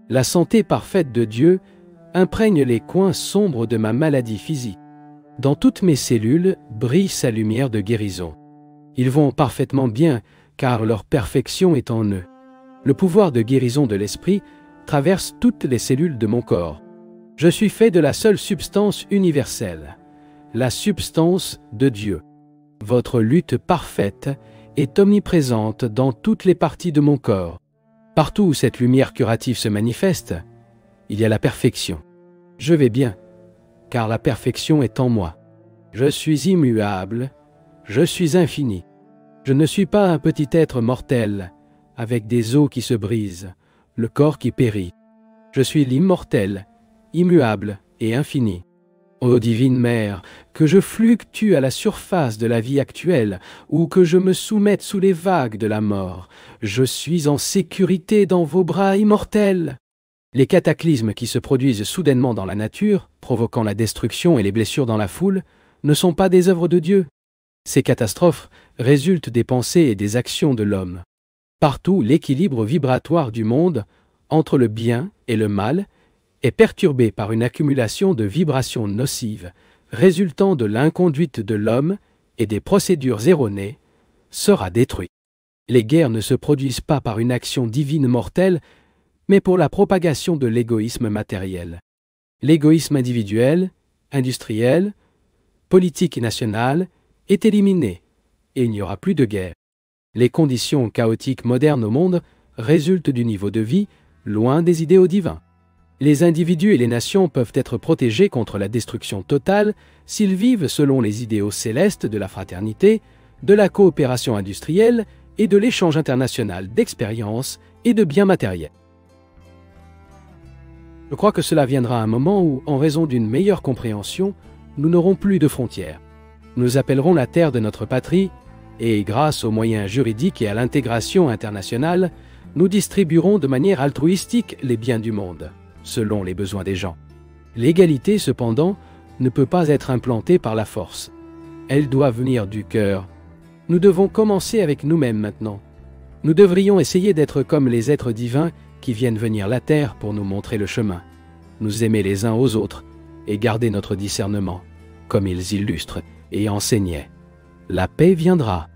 La santé parfaite de Dieu imprègne les coins sombres de ma maladie physique. Dans toutes mes cellules brille sa lumière de guérison. Ils vont parfaitement bien, car leur perfection est en eux. Le pouvoir de guérison de l'esprit traverse toutes les cellules de mon corps. Je suis fait de la seule substance universelle, la substance de Dieu. Votre lutte parfaite est omniprésente dans toutes les parties de mon corps. Partout où cette lumière curative se manifeste, il y a la perfection. Je vais bien, car la perfection est en moi. Je suis immuable, je suis infini. Je ne suis pas un petit être mortel, avec des os qui se brisent, le corps qui périt. Je suis l'immortel, immuable et infini. Ô divine Mère, que je fluctue à la surface de la vie actuelle ou que je me soumette sous les vagues de la mort, je suis en sécurité dans vos bras immortels. Les cataclysmes qui se produisent soudainement dans la nature, provoquant la destruction et les blessures dans la foule, ne sont pas des œuvres de Dieu. Ces catastrophes résultent des pensées et des actions de l'homme. Partout, l'équilibre vibratoire du monde, entre le bien et le mal, est perturbé par une accumulation de vibrations nocives, résultant de l'inconduite de l'homme et des procédures erronées, sera détruit. Les guerres ne se produisent pas par une action divine mortelle, mais pour la propagation de l'égoïsme matériel. L'égoïsme individuel, industriel, politique et national est éliminé, et il n'y aura plus de guerre. Les conditions chaotiques modernes au monde résultent du niveau de vie loin des idéaux divins. Les individus et les nations peuvent être protégés contre la destruction totale s'ils vivent selon les idéaux célestes de la fraternité, de la coopération industrielle et de l'échange international d'expériences et de biens matériels. Je crois que cela viendra un moment où, en raison d'une meilleure compréhension, nous n'aurons plus de frontières. Nous appellerons la terre de notre patrie, et grâce aux moyens juridiques et à l'intégration internationale, nous distribuerons de manière altruistique les biens du monde, selon les besoins des gens. L'égalité, cependant, ne peut pas être implantée par la force. Elle doit venir du cœur. Nous devons commencer avec nous-mêmes maintenant. Nous devrions essayer d'être comme les êtres divins qui viennent venir la terre pour nous montrer le chemin, nous aimer les uns aux autres et garder notre discernement, comme ils illustrent et enseignaient. La paix viendra.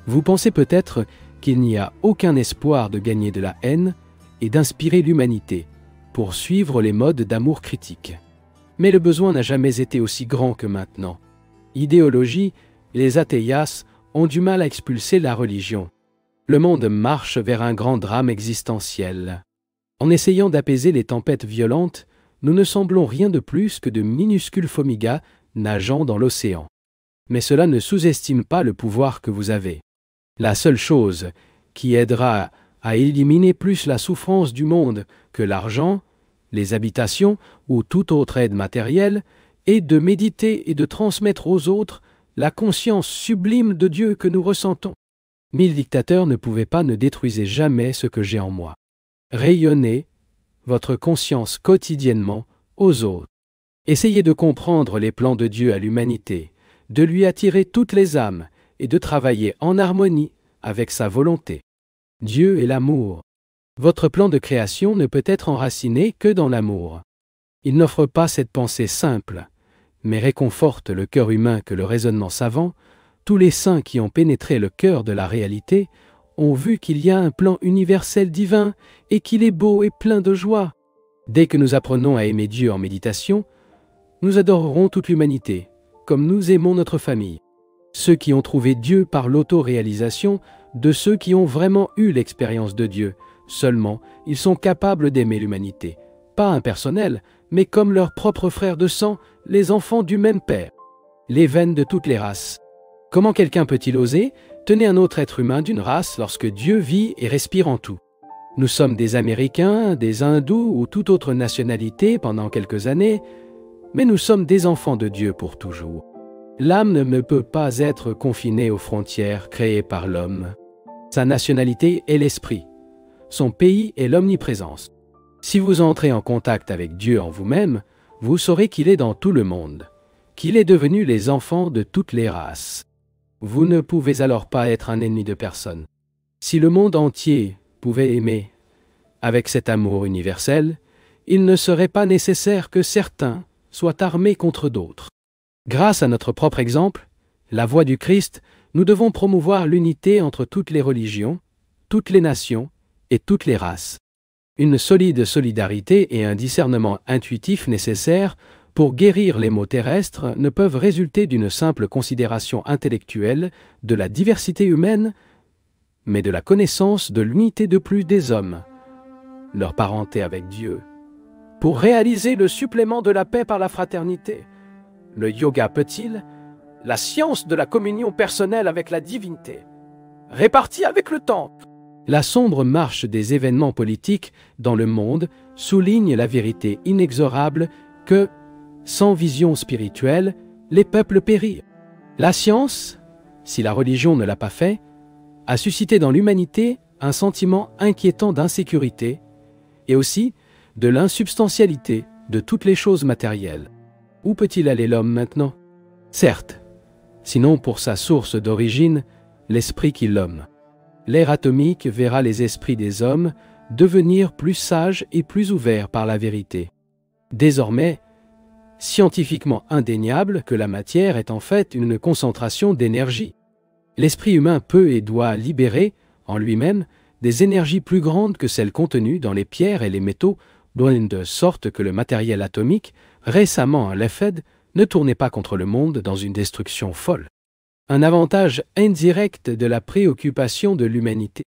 Vous pensez peut-être qu'il n'y a aucun espoir de gagner de la haine et d'inspirer l'humanité pour suivre les modes d'amour critique. Mais le besoin n'a jamais été aussi grand que maintenant. Idéologie, les athéias ont du mal à expulser la religion. Le monde marche vers un grand drame existentiel. En essayant d'apaiser les tempêtes violentes, nous ne semblons rien de plus que de minuscules fomigas nageant dans l'océan. Mais cela ne sous-estime pas le pouvoir que vous avez. La seule chose qui aidera à éliminer plus la souffrance du monde que l'argent, les habitations ou toute autre aide matérielle est de méditer et de transmettre aux autres la conscience sublime de Dieu que nous ressentons. 1000 dictateurs ne pouvaient pas ne détruiser jamais ce que j'ai en moi. Rayonnez votre conscience quotidiennement aux autres. Essayez de comprendre les plans de Dieu à l'humanité, de lui attirer toutes les âmes et de travailler en harmonie avec sa volonté. Dieu est l'amour. Votre plan de création ne peut être enraciné que dans l'amour. Il n'offre pas cette pensée simple, mais réconforte le cœur humain que le raisonnement savant. Tous les saints qui ont pénétré le cœur de la réalité ont vu qu'il y a un plan universel divin et qu'il est beau et plein de joie. Dès que nous apprenons à aimer Dieu en méditation, nous adorerons toute l'humanité, comme nous aimons notre famille. Ceux qui ont trouvé Dieu par l'auto-réalisation de ceux qui ont vraiment eu l'expérience de Dieu, seulement ils sont capables d'aimer l'humanité, pas impersonnelle, mais comme leurs propres frères de sang, les enfants du même Père. Les veines de toutes les races. Comment quelqu'un peut-il oser tenir un autre être humain d'une race lorsque Dieu vit et respire en tout? Nous sommes des Américains, des Hindous ou toute autre nationalité pendant quelques années, mais nous sommes des enfants de Dieu pour toujours. L'âme ne peut pas être confinée aux frontières créées par l'homme. Sa nationalité est l'esprit. Son pays est l'omniprésence. Si vous entrez en contact avec Dieu en vous-même, vous saurez qu'il est dans tout le monde, qu'il est devenu les enfants de toutes les races. Vous ne pouvez alors pas être un ennemi de personne. Si le monde entier pouvait aimer, Avec cet amour universel, il ne serait pas nécessaire que certains soient armés contre d'autres. Grâce à notre propre exemple, la voie du Christ, nous devons promouvoir l'unité entre toutes les religions, toutes les nations et toutes les races. Une solide solidarité et un discernement intuitif nécessaires pour guérir les maux terrestres ne peuvent résulter d'une simple considération intellectuelle de la diversité humaine, mais de la connaissance de l'unité de plus des hommes, leur parenté avec Dieu. Pour réaliser le supplément de la paix par la fraternité, le yoga peut-il, la science de la communion personnelle avec la divinité, répartie avec le temps. La sombre marche des événements politiques dans le monde souligne la vérité inexorable que, sans vision spirituelle, les peuples périrent. La science, si la religion ne l'a pas fait, a suscité dans l'humanité un sentiment inquiétant d'insécurité et aussi de l'insubstantialité de toutes les choses matérielles. Où peut-il aller l'homme maintenant? Certes, sinon pour sa source d'origine, l'esprit qui l'homme. L'ère atomique verra les esprits des hommes devenir plus sages et plus ouverts par la vérité. Désormais, scientifiquement indéniable que la matière est en fait une concentration d'énergie. L'esprit humain peut et doit libérer, en lui-même, des énergies plus grandes que celles contenues dans les pierres et les métaux, de sorte que le matériel atomique, récemment un LEFED, ne tournait pas contre le monde dans une destruction folle. Un avantage indirect de la préoccupation de l'humanité.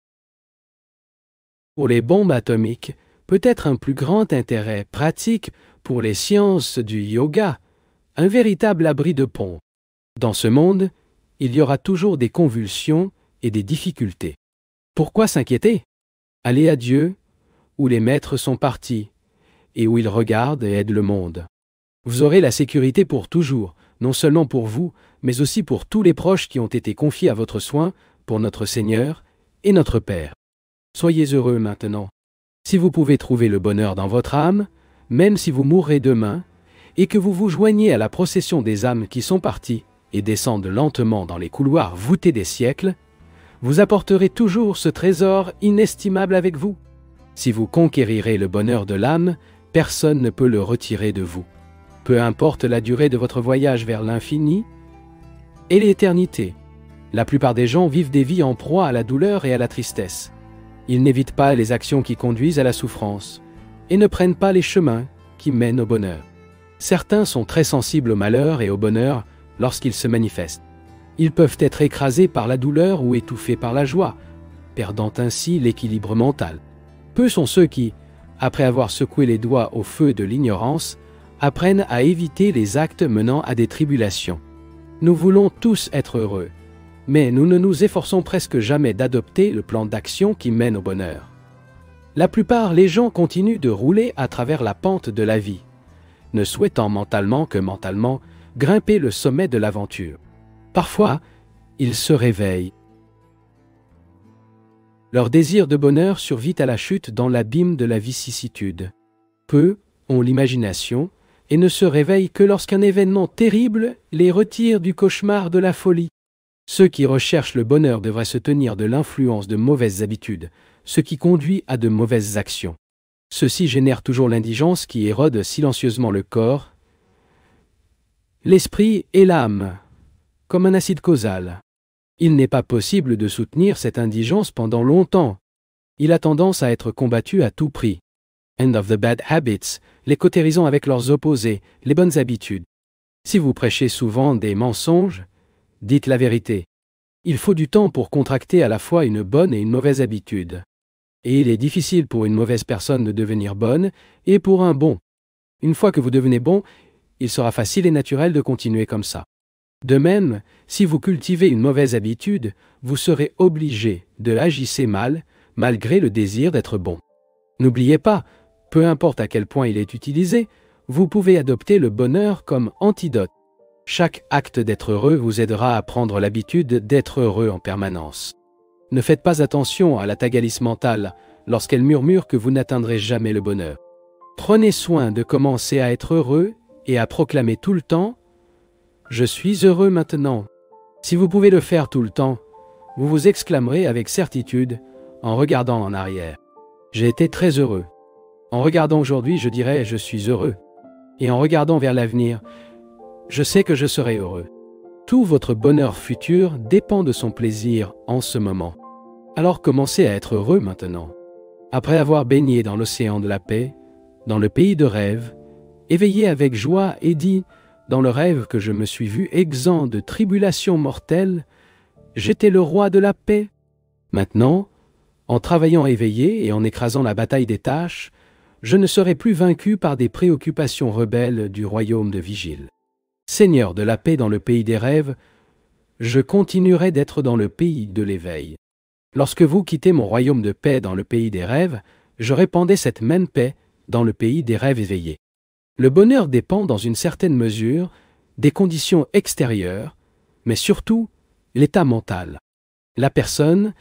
Pour les bombes atomiques, peut-être un plus grand intérêt pratique pour les sciences du yoga, un véritable abri de pont. Dans ce monde, il y aura toujours des convulsions et des difficultés. Pourquoi s'inquiéter? Allez à Dieu, où les maîtres sont partis, et où ils regardent et aident le monde. Vous aurez la sécurité pour toujours, non seulement pour vous, mais aussi pour tous les proches qui ont été confiés à votre soin, pour notre Seigneur et notre Père. Soyez heureux maintenant. Si vous pouvez trouver le bonheur dans votre âme, même si vous mourrez demain, et que vous vous joignez à la procession des âmes qui sont parties et descendent lentement dans les couloirs voûtés des siècles, vous apporterez toujours ce trésor inestimable avec vous. Si vous conquérirez le bonheur de l'âme, personne ne peut le retirer de vous. Peu importe la durée de votre voyage vers l'infini et l'éternité. La plupart des gens vivent des vies en proie à la douleur et à la tristesse. Ils n'évitent pas les actions qui conduisent à la souffrance et ne prennent pas les chemins qui mènent au bonheur. Certains sont très sensibles au malheur et au bonheur lorsqu'ils se manifestent. Ils peuvent être écrasés par la douleur ou étouffés par la joie, perdant ainsi l'équilibre mental. Peu sont ceux qui, après avoir secoué les doigts au feu de l'ignorance, apprennent à éviter les actes menant à des tribulations. Nous voulons tous être heureux, mais nous ne nous efforçons presque jamais d'adopter le plan d'action qui mène au bonheur. La plupart des gens continuent de rouler à travers la pente de la vie, ne souhaitant mentalement que mentalement grimper le sommet de l'aventure. Parfois, ils se réveillent. Leur désir de bonheur survit à la chute dans l'abîme de la vicissitude. Peu ont l'imagination et ne se réveillent que lorsqu'un événement terrible les retire du cauchemar de la folie. Ceux qui recherchent le bonheur devraient se tenir de l'influence de mauvaises habitudes, ce qui conduit à de mauvaises actions. Ceci génère toujours l'indigence qui érode silencieusement le corps, l'esprit et l'âme, comme un acide causal. Il n'est pas possible de soutenir cette indigence pendant longtemps. Il a tendance à être combattu à tout prix. End of the bad habits, les cautérisons avec leurs opposés, les bonnes habitudes. Si vous prêchez souvent des mensonges, dites la vérité. Il faut du temps pour contracter à la fois une bonne et une mauvaise habitude. Et il est difficile pour une mauvaise personne de devenir bonne et pour un bon. Une fois que vous devenez bon, il sera facile et naturel de continuer comme ça. De même, si vous cultivez une mauvaise habitude, vous serez obligé de agir mal, malgré le désir d'être bon. N'oubliez pas, peu importe à quel point il est utilisé, vous pouvez adopter le bonheur comme antidote. Chaque acte d'être heureux vous aidera à prendre l'habitude d'être heureux en permanence. Ne faites pas attention à la tagalisse mentale lorsqu'elle murmure que vous n'atteindrez jamais le bonheur. Prenez soin de commencer à être heureux et à proclamer tout le temps « Je suis heureux maintenant ». Si vous pouvez le faire tout le temps, vous vous exclamerez avec certitude en regardant en arrière. J'ai été très heureux. En regardant aujourd'hui, je dirais je suis heureux. Et en regardant vers l'avenir, je sais que je serai heureux. Tout votre bonheur futur dépend de son plaisir en ce moment. Alors commencez à être heureux maintenant. Après avoir baigné dans l'océan de la paix, dans le pays de rêve, éveillé avec joie et dit, dans le rêve que je me suis vu exempt de tribulations mortelles, j'étais le roi de la paix. Maintenant, en travaillant éveillé et en écrasant la bataille des tâches, je ne serai plus vaincu par des préoccupations rebelles du royaume de Vigile. Seigneur de la paix dans le pays des rêves, je continuerai d'être dans le pays de l'éveil. Lorsque vous quittez mon royaume de paix dans le pays des rêves, je répandais cette même paix dans le pays des rêves éveillés. Le bonheur dépend dans une certaine mesure des conditions extérieures, mais surtout l'état mental. La personne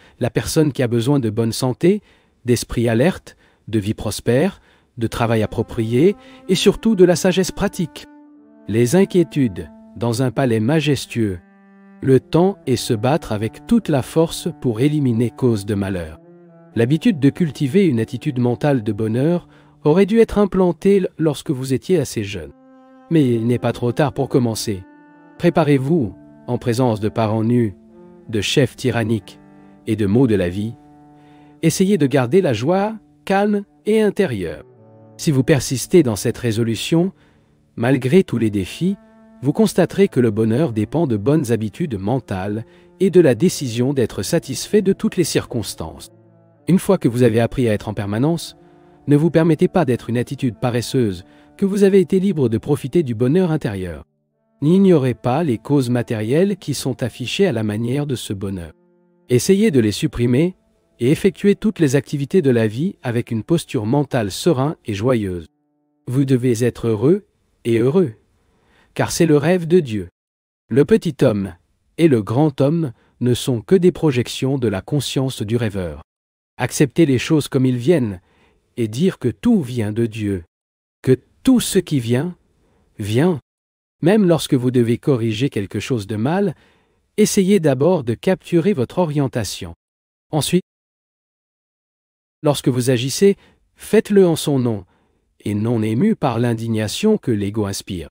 qui a besoin de bonne santé, d'esprit alerte, de vie prospère, de travail approprié et surtout de la sagesse pratique. Les inquiétudes dans un palais majestueux, le temps est se battre avec toute la force pour éliminer cause de malheur. L'habitude de cultiver une attitude mentale de bonheur aurait dû être implantée lorsque vous étiez assez jeune. Mais il n'est pas trop tard pour commencer. Préparez-vous, en présence de parents nus, de chefs tyranniques et de maux de la vie. Essayez de garder la joie calme et intérieure. Si vous persistez dans cette résolution, malgré tous les défis, vous constaterez que le bonheur dépend de bonnes habitudes mentales et de la décision d'être satisfait de toutes les circonstances. Une fois que vous avez appris à être en permanence, ne vous permettez pas d'être une attitude paresseuse, que vous avez été libre de profiter du bonheur intérieur. N'ignorez pas les causes matérielles qui sont affichées à la manière de ce bonheur. Essayez de les supprimer et effectuez toutes les activités de la vie avec une posture mentale sereine et joyeuse. Vous devez être heureux et heureux, car c'est le rêve de Dieu. Le petit homme et le grand homme ne sont que des projections de la conscience du rêveur. Acceptez les choses comme ils viennent et dire que tout vient de Dieu, que tout ce qui vient, vient. Même lorsque vous devez corriger quelque chose de mal, essayez d'abord de capturer votre orientation. Ensuite, lorsque vous agissez, faites-le en son nom, et non ému par l'indignation que l'ego inspire.